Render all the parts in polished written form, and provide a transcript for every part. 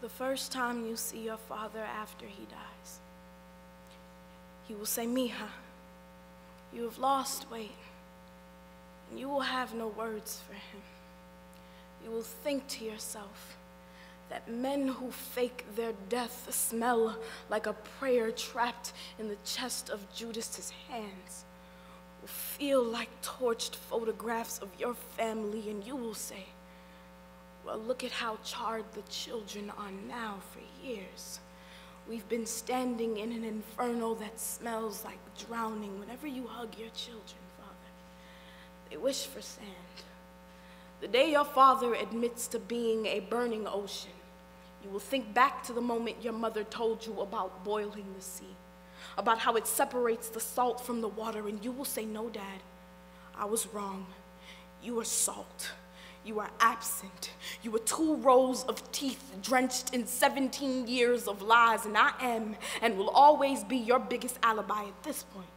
The first time you see your father after he dies, he will say, "Mija, you have lost weight," and you will have no words for him. You will think to yourself that men who fake their death smell like a prayer trapped in the chest of Judas's hands, will feel like torched photographs of your family, and you will say, "Well, look at how charred the children are now. For years, we've been standing in an inferno that smells like drowning." Whenever you hug your children, Father, they wish for sand. The day your father admits to being a burning ocean, you will think back to the moment your mother told you about boiling the sea, about how it separates the salt from the water, and you will say, "No, Dad, I was wrong. You are salt. You are absent. You are 2 rows of teeth drenched in 17 years of lies, and I am and will always be your biggest alibi at this point.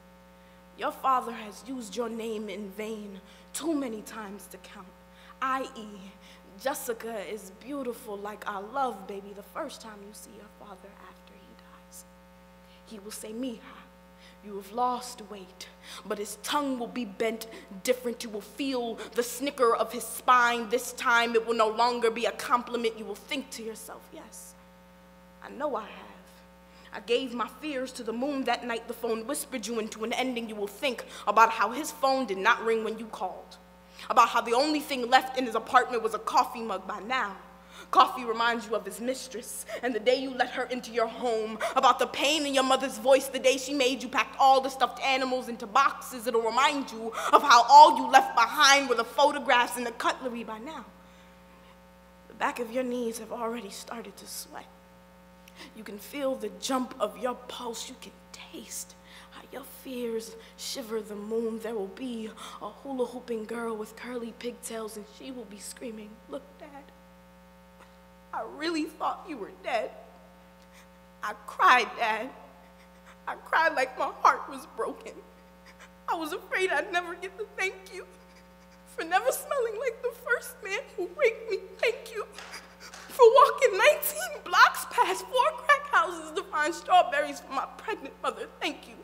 Your father has used your name in vain too many times to count, i.e., Jesica is beautiful like I love, baby," the first time you see your father after he dies. He will say, "Mija, you have lost weight," but his tongue will be bent different. You will feel the snicker of his spine. This time it will no longer be a compliment. You will think to yourself, "Yes, I know I have. I gave my fears to the moon that night the phone whispered you into an ending." You will think about how his phone did not ring when you called, about how the only thing left in his apartment was a coffee mug by now. Coffee reminds you of his mistress and the day you let her into your home, about the pain in your mother's voice the day she made you pack all the stuffed animals into boxes. It'll remind you of how all you left behind were the photographs and the cutlery by now. The back of your knees have already started to sweat. You can feel the jump of your pulse. You can taste how your fears shiver the moon. There will be a hula hooping girl with curly pigtails, and she will be screaming, "Look, Dad, I really thought you were dead. I cried, Dad. I cried like my heart was broken. I was afraid I'd never get to thank you for never smelling like the first man who raped me. Thank you for walking 19 blocks past 4 crack houses to find strawberries for my pregnant mother. Thank you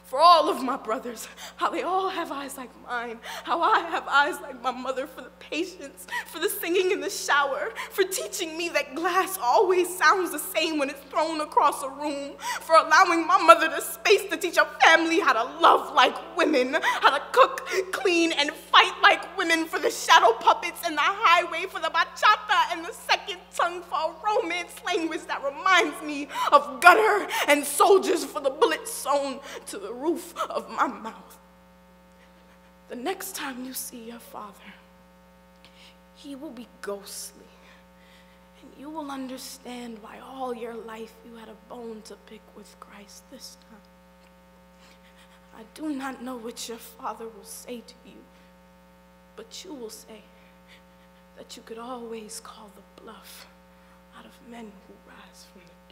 for all of my brothers, how they all have eyes like mine, how I have eyes like my mother, for the patience, for the singing in the shower, for teaching me that glass always sounds the same when it's thrown across a room, for allowing my mother the space to teach a family how to love like women, how to cook, clean, and fight like women, for the shadow puppets and the highway, for the bachata and the second tongue, for a romance language that reminds me of gutter and soldiers, for the bullet sewn to the roof of my mouth. The next time you see your father, he will be ghostly, and you will understand why all your life you had a bone to pick with Christ this time. I do not know what your father will say to you, but you will say that you could always call the bluff out of men who rise from the